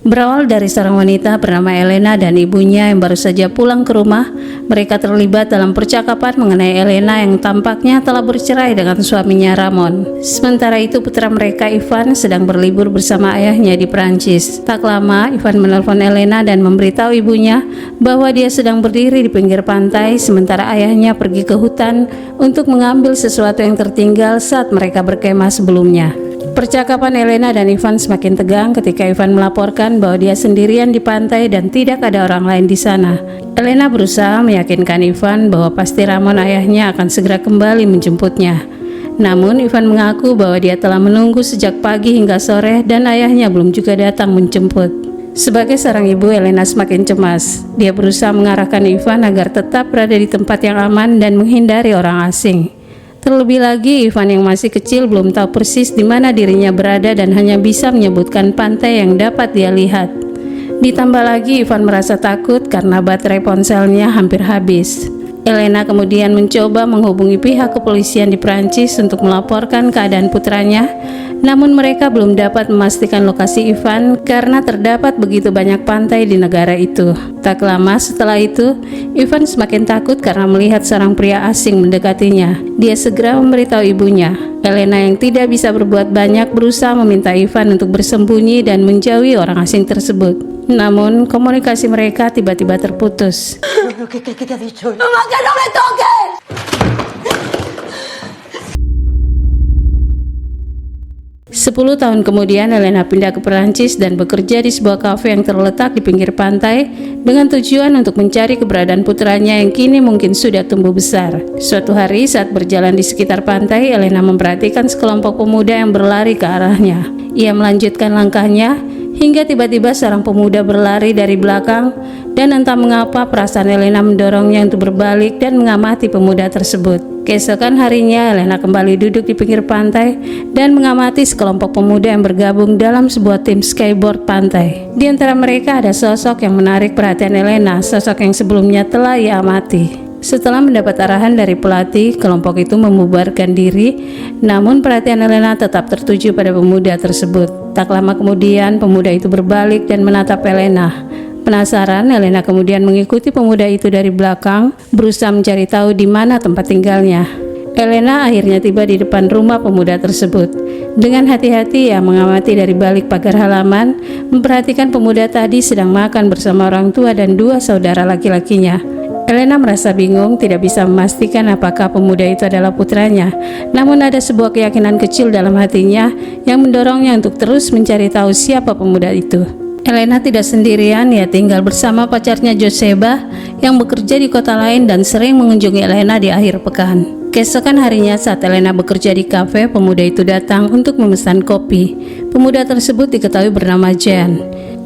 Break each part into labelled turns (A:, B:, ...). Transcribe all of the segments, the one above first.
A: Berawal dari seorang wanita bernama Elena dan ibunya yang baru saja pulang ke rumah, mereka terlibat dalam percakapan mengenai Elena yang tampaknya telah bercerai dengan suaminya Ramon. Sementara itu putra mereka Ivan sedang berlibur bersama ayahnya di Prancis. Tak lama Ivan menelpon Elena dan memberitahu ibunya bahwa dia sedang berdiri di pinggir pantai sementara ayahnya pergi ke hutan untuk mengambil sesuatu yang tertinggal saat mereka berkemah sebelumnya. Percakapan Elena dan Ivan semakin tegang ketika Ivan melaporkan bahwa dia sendirian di pantai dan tidak ada orang lain di sana. Elena berusaha meyakinkan Ivan bahwa pasti Ramon ayahnya akan segera kembali menjemputnya. Namun Ivan mengaku bahwa dia telah menunggu sejak pagi hingga sore dan ayahnya belum juga datang menjemput. Sebagai seorang ibu, Elena semakin cemas. Dia berusaha mengarahkan Ivan agar tetap berada di tempat yang aman dan menghindari orang asing. Terlebih lagi, Ivan yang masih kecil belum tahu persis di mana dirinya berada dan hanya bisa menyebutkan pantai yang dapat dia lihat. Ditambah lagi, Ivan merasa takut karena baterai ponselnya hampir habis. Elena kemudian mencoba menghubungi pihak kepolisian di Prancis untuk melaporkan keadaan putranya, namun mereka belum dapat memastikan lokasi Ivan karena terdapat begitu banyak pantai di negara itu. Tak lama setelah itu, Ivan semakin takut karena melihat seorang pria asing mendekatinya. Dia segera memberitahu ibunya. Elena yang tidak bisa berbuat banyak berusaha meminta Ivan untuk bersembunyi dan menjauhi orang asing tersebut. Namun komunikasi mereka tiba-tiba terputus.
B: ¿Qué te ha dicho? ¡Mamá, que no me toques!
A: 10 tahun kemudian Elena pindah ke Perancis dan bekerja di sebuah kafe yang terletak di pinggir pantai dengan tujuan untuk mencari keberadaan putranya yang kini mungkin sudah tumbuh besar. Suatu hari saat berjalan di sekitar pantai, Elena memperhatikan sekelompok pemuda yang berlari ke arahnya. Ia melanjutkan langkahnya hingga tiba-tiba seorang pemuda berlari dari belakang dan entah mengapa perasaan Elena mendorongnya untuk berbalik dan mengamati pemuda tersebut. Keesokan harinya, Elena kembali duduk di pinggir pantai dan mengamati sekelompok pemuda yang bergabung dalam sebuah tim skateboard pantai. Di antara mereka ada sosok yang menarik perhatian Elena, sosok yang sebelumnya telah ia amati. Setelah mendapat arahan dari pelatih, kelompok itu membubarkan diri, namun perhatian Elena tetap tertuju pada pemuda tersebut. Tak lama kemudian, pemuda itu berbalik dan menatap Elena. Penasaran, Elena kemudian mengikuti pemuda itu dari belakang, berusaha mencari tahu di mana tempat tinggalnya. Elena akhirnya tiba di depan rumah pemuda tersebut. Dengan hati-hati ia mengamati dari balik pagar halaman, memperhatikan pemuda tadi sedang makan bersama orang tua dan 2 saudara laki-lakinya. Elena merasa bingung, tidak bisa memastikan apakah pemuda itu adalah putranya. Namun ada sebuah keyakinan kecil dalam hatinya yang mendorongnya untuk terus mencari tahu siapa pemuda itu. Elena tidak sendirian, ia tinggal bersama pacarnya Joseba yang bekerja di kota lain dan sering mengunjungi Elena di akhir pekan. Keesokan harinya saat Elena bekerja di kafe, pemuda itu datang untuk memesan kopi. Pemuda tersebut diketahui bernama Jen.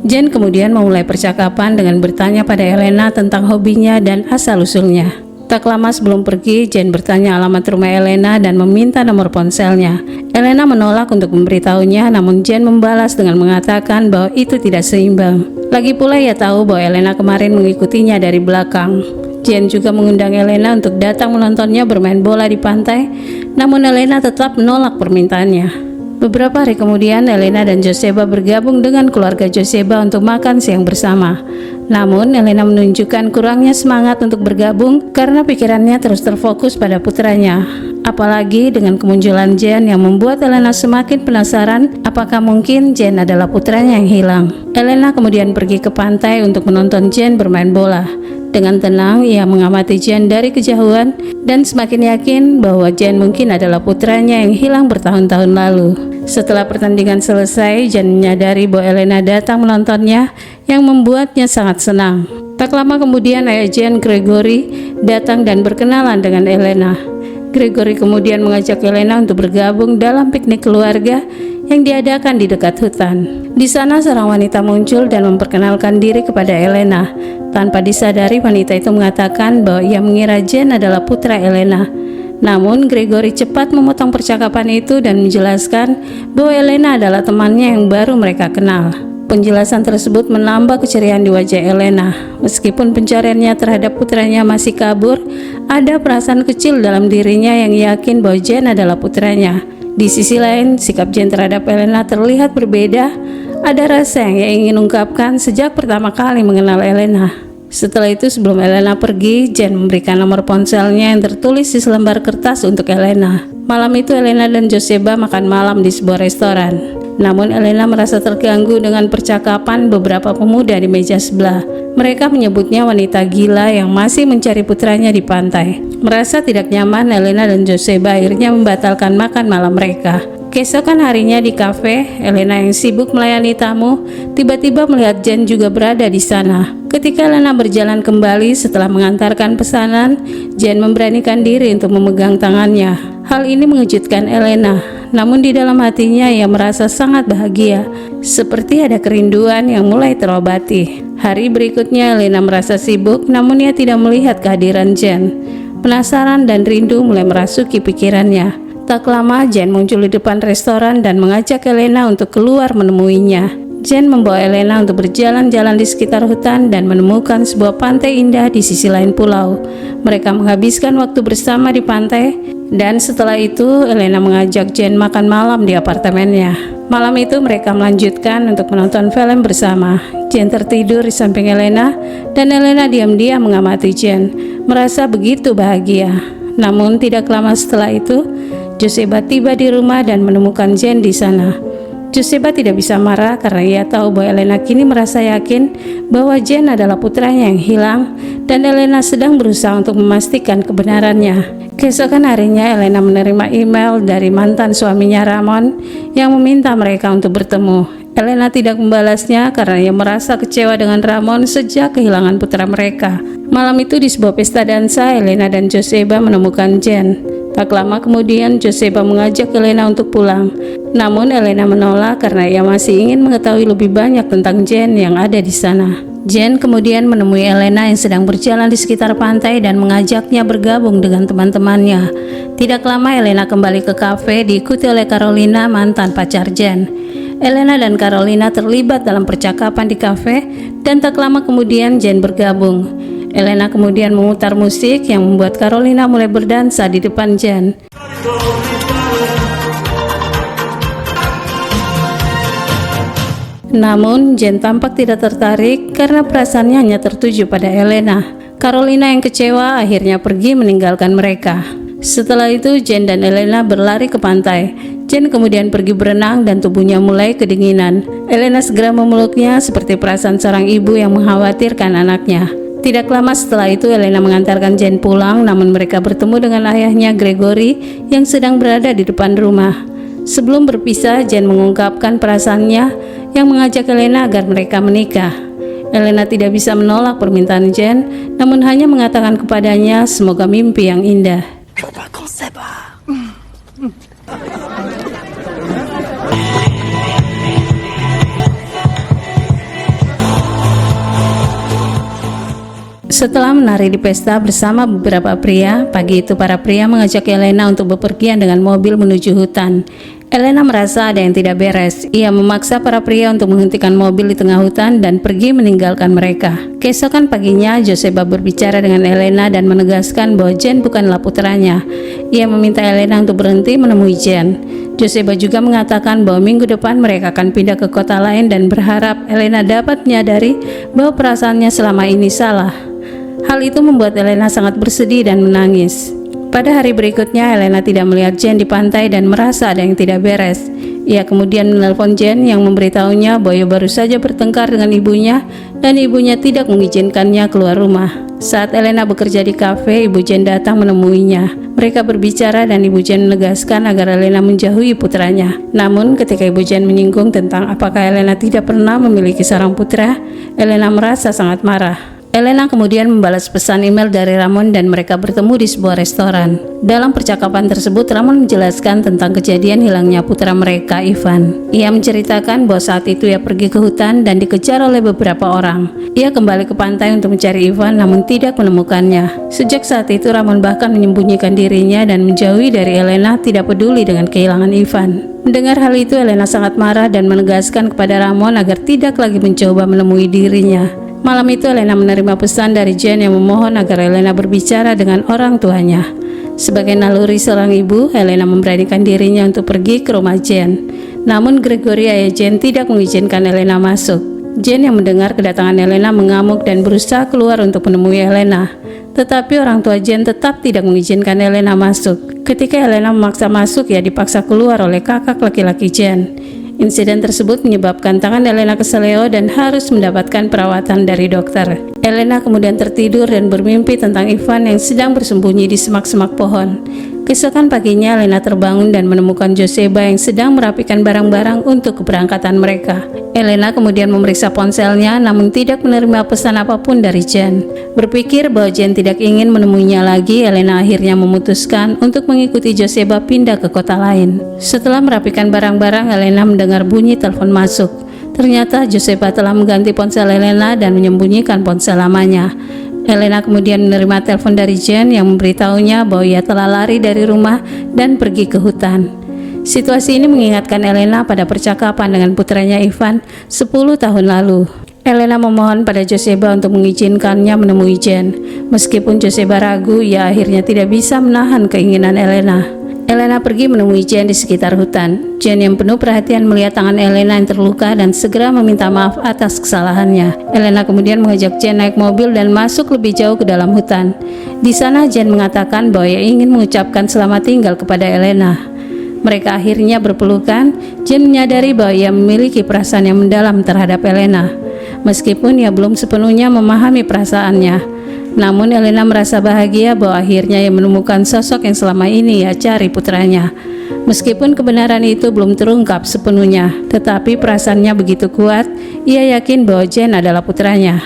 A: Jen kemudian memulai percakapan dengan bertanya pada Elena tentang hobinya dan asal-usulnya. Tak lama sebelum pergi, Jen bertanya alamat rumah Elena dan meminta nomor ponselnya. Elena menolak untuk memberitahunya, namun Jen membalas dengan mengatakan bahwa itu tidak seimbang. Lagi pula ia tahu bahwa Elena kemarin mengikutinya dari belakang. Jen juga mengundang Elena untuk datang menontonnya bermain bola di pantai, namun Elena tetap menolak permintaannya. Beberapa hari kemudian, Elena dan Joseba bergabung dengan keluarga Joseba untuk makan siang bersama. Namun, Elena menunjukkan kurangnya semangat untuk bergabung karena pikirannya terus terfokus pada putranya. Apalagi dengan kemunculan Jen yang membuat Elena semakin penasaran apakah mungkin Jen adalah putranya yang hilang. Elena kemudian pergi ke pantai untuk menonton Jen bermain bola. Dengan tenang, ia mengamati Jen dari kejauhan dan semakin yakin bahwa Jen mungkin adalah putranya yang hilang bertahun-tahun lalu. Setelah pertandingan selesai, Jen menyadari bahwa Elena datang menontonnya yang membuatnya sangat senang. Tak lama kemudian ayah Jen, Gregory, datang dan berkenalan dengan Elena. Gregory kemudian mengajak Elena untuk bergabung dalam piknik keluarga yang diadakan di dekat hutan. Di sana seorang wanita muncul dan memperkenalkan diri kepada Elena. Tanpa disadari, wanita itu mengatakan bahwa ia mengira Jen adalah putra Elena. Namun Gregory cepat memotong percakapan itu dan menjelaskan bahwa Elena adalah temannya yang baru mereka kenal. Penjelasan tersebut menambah keceriaan di wajah Elena. Meskipun pencariannya terhadap putranya masih kabur, ada perasaan kecil dalam dirinya yang yakin bahwa Jen adalah putranya. Di sisi lain, sikap Jen terhadap Elena terlihat berbeda. Ada rasa yang ia ingin ungkapkan sejak pertama kali mengenal Elena. Setelah itu, sebelum Elena pergi, Jen memberikan nomor ponselnya yang tertulis di selembar kertas untuk Elena. Malam itu Elena dan Joseba makan malam di sebuah restoran. Namun Elena merasa terganggu dengan percakapan beberapa pemuda di meja sebelah. Mereka menyebutnya wanita gila yang masih mencari putranya di pantai. Merasa tidak nyaman, Elena dan Joseba akhirnya membatalkan makan malam mereka. Keesokan harinya di kafe, Elena yang sibuk melayani tamu tiba-tiba melihat Jen juga berada di sana. Ketika Elena berjalan kembali setelah mengantarkan pesanan, Jen memberanikan diri untuk memegang tangannya. Hal ini mengejutkan Elena, namun di dalam hatinya ia merasa sangat bahagia, seperti ada kerinduan yang mulai terobati. Hari berikutnya Elena merasa sibuk, namun ia tidak melihat kehadiran Jen. Penasaran dan rindu mulai merasuki pikirannya. Tak lama Jen muncul di depan restoran dan mengajak Elena untuk keluar menemuinya. Jen membawa Elena untuk berjalan-jalan di sekitar hutan dan menemukan sebuah pantai indah di sisi lain pulau. Mereka menghabiskan waktu bersama di pantai, dan setelah itu Elena mengajak Jen makan malam di apartemennya. Malam itu mereka melanjutkan untuk menonton film bersama. Jen tertidur di samping Elena, dan Elena diam-diam mengamati Jen, merasa begitu bahagia. Namun tidak lama setelah itu, Joseba tiba di rumah dan menemukan Jen di sana. Joseba tidak bisa marah karena ia tahu bahwa Elena kini merasa yakin bahwa Jen adalah putranya yang hilang, dan Elena sedang berusaha untuk memastikan kebenarannya. Keesokan harinya Elena menerima email dari mantan suaminya Ramon yang meminta mereka untuk bertemu. Elena tidak membalasnya karena ia merasa kecewa dengan Ramon sejak kehilangan putra mereka. Malam itu di sebuah pesta dansa, Elena dan Joseba menemukan Jen. Tak lama kemudian Joseba mengajak Elena untuk pulang. Namun Elena menolak karena ia masih ingin mengetahui lebih banyak tentang Jen yang ada di sana. Jen kemudian menemui Elena yang sedang berjalan di sekitar pantai dan mengajaknya bergabung dengan teman-temannya. Tidak lama Elena kembali ke kafe diikuti oleh Carolina, mantan pacar Jen. Elena dan Carolina terlibat dalam percakapan di kafe, dan tak lama kemudian Jen bergabung. Elena kemudian memutar musik yang membuat Carolina mulai berdansa di depan Jen. Namun Jen tampak tidak tertarik karena perasaannya hanya tertuju pada Elena. Carolina yang kecewa akhirnya pergi meninggalkan mereka. Setelah itu Jen dan Elena berlari ke pantai. Jen kemudian pergi berenang dan tubuhnya mulai kedinginan. Elena segera memeluknya seperti perasaan seorang ibu yang mengkhawatirkan anaknya. Tidak lama setelah itu Elena mengantarkan Jen pulang, namun mereka bertemu dengan ayahnya Gregory yang sedang berada di depan rumah. Sebelum berpisah, Jen mengungkapkan perasaannya yang mengajak Elena agar mereka menikah. Elena tidak bisa menolak permintaan Jen, namun hanya mengatakan kepadanya semoga mimpi yang indah. Setelah menari di pesta bersama beberapa pria, pagi itu para pria mengajak Elena untuk bepergian dengan mobil menuju hutan. Elena merasa ada yang tidak beres. Ia memaksa para pria untuk menghentikan mobil di tengah hutan dan pergi meninggalkan mereka. Keesokan paginya, Joseba berbicara dengan Elena dan menegaskan bahwa Jen bukanlah putranya. Ia meminta Elena untuk berhenti menemui Jen. Joseba juga mengatakan bahwa minggu depan mereka akan pindah ke kota lain dan berharap Elena dapat menyadari bahwa perasaannya selama ini salah. Hal itu membuat Elena sangat bersedih dan menangis. Pada hari berikutnya, Elena tidak melihat Jen di pantai dan merasa ada yang tidak beres. Ia kemudian menelpon Jen yang memberitahunya bahwa ia baru saja bertengkar dengan ibunya dan ibunya tidak mengizinkannya keluar rumah. Saat Elena bekerja di kafe, ibu Jen datang menemuinya. Mereka berbicara dan ibu Jen menegaskan agar Elena menjauhi putranya. Namun ketika ibu Jen menyinggung tentang apakah Elena tidak pernah memiliki seorang putra, Elena merasa sangat marah. Elena kemudian membalas pesan email dari Ramon dan mereka bertemu di sebuah restoran. Dalam percakapan tersebut, Ramon menjelaskan tentang kejadian hilangnya putra mereka, Ivan. Ia menceritakan bahwa saat itu ia pergi ke hutan dan dikejar oleh beberapa orang. Ia kembali ke pantai untuk mencari Ivan namun tidak menemukannya. Sejak saat itu, Ramon bahkan menyembunyikan dirinya dan menjauhi dari Elena, tidak peduli dengan kehilangan Ivan. Mendengar hal itu, Elena sangat marah dan menegaskan kepada Ramon agar tidak lagi mencoba menemui dirinya. Malam itu Elena menerima pesan dari Jen yang memohon agar Elena berbicara dengan orang tuanya. Sebagai naluri seorang ibu, Elena memberanikan dirinya untuk pergi ke rumah Jen. Namun Gregory, ayah Jane, tidak mengizinkan Elena masuk. Jane yang mendengar kedatangan Elena mengamuk dan berusaha keluar untuk menemui Elena. Tetapi orang tua Jane tetap tidak mengizinkan Elena masuk. Ketika Elena memaksa masuk, ia dipaksa keluar oleh kakak laki-laki Jane. Insiden tersebut menyebabkan tangan Elena keseleo dan harus mendapatkan perawatan dari dokter. Elena kemudian tertidur dan bermimpi tentang Ivan yang sedang bersembunyi di semak-semak pohon. Keesokan paginya, Elena terbangun dan menemukan Joseba yang sedang merapikan barang-barang untuk keberangkatan mereka. Elena kemudian memeriksa ponselnya, namun tidak menerima pesan apapun dari Jane. Berpikir bahwa Jane tidak ingin menemuinya lagi, Elena akhirnya memutuskan untuk mengikuti Joseba pindah ke kota lain. Setelah merapikan barang-barang, Elena mendengar bunyi telepon masuk. Ternyata Joseba telah mengganti ponsel Elena dan menyembunyikan ponsel lamanya. Elena kemudian menerima telepon dari Jane yang memberitahunya bahwa ia telah lari dari rumah dan pergi ke hutan. Situasi ini mengingatkan Elena pada percakapan dengan putranya Ivan 10 tahun lalu. Elena memohon pada Joseba untuk mengizinkannya menemui Jane. Meskipun Joseba ragu, ia akhirnya tidak bisa menahan keinginan Elena. Elena pergi menemui Jane di sekitar hutan. Jane yang penuh perhatian melihat tangan Elena yang terluka dan segera meminta maaf atas kesalahannya. Elena kemudian mengajak Jane naik mobil dan masuk lebih jauh ke dalam hutan. Di sana Jane mengatakan bahwa ia ingin mengucapkan selamat tinggal kepada Elena. Mereka akhirnya berpelukan. Jane menyadari bahwa ia memiliki perasaan yang mendalam terhadap Elena, meskipun ia belum sepenuhnya memahami perasaannya. Namun Elena merasa bahagia bahwa akhirnya ia menemukan sosok yang selama ini ia cari, putranya. Meskipun kebenaran itu belum terungkap sepenuhnya, tetapi perasaannya begitu kuat, ia yakin bahwa Jane adalah putranya.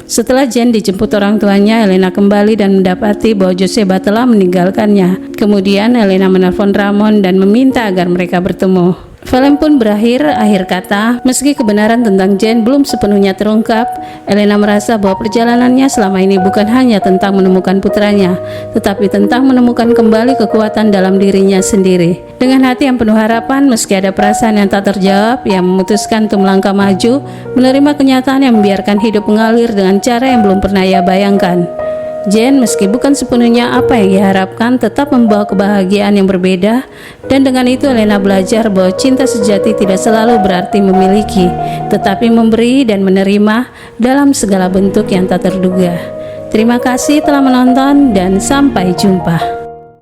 A: Setelah Jane dijemput orang tuanya, Elena kembali dan mendapati bahwa Joseba telah meninggalkannya. Kemudian Elena menelpon Ramon dan meminta agar mereka bertemu. Film pun berakhir. Akhir kata, meski kebenaran tentang Jane belum sepenuhnya terungkap, Elena merasa bahwa perjalanannya selama ini bukan hanya tentang menemukan putranya, tetapi tentang menemukan kembali kekuatan dalam dirinya sendiri. Dengan hati yang penuh harapan, meski ada perasaan yang tak terjawab, ia memutuskan untuk melangkah maju, menerima kenyataan yang membiarkan hidup mengalir dengan cara yang belum pernah ia bayangkan. Jane, meski bukan sepenuhnya apa yang diharapkan, tetap membawa kebahagiaan yang berbeda, dan dengan itu Elena belajar bahwa cinta sejati tidak selalu berarti memiliki, tetapi memberi dan menerima dalam segala bentuk yang tak terduga. Terima kasih telah menonton dan sampai jumpa.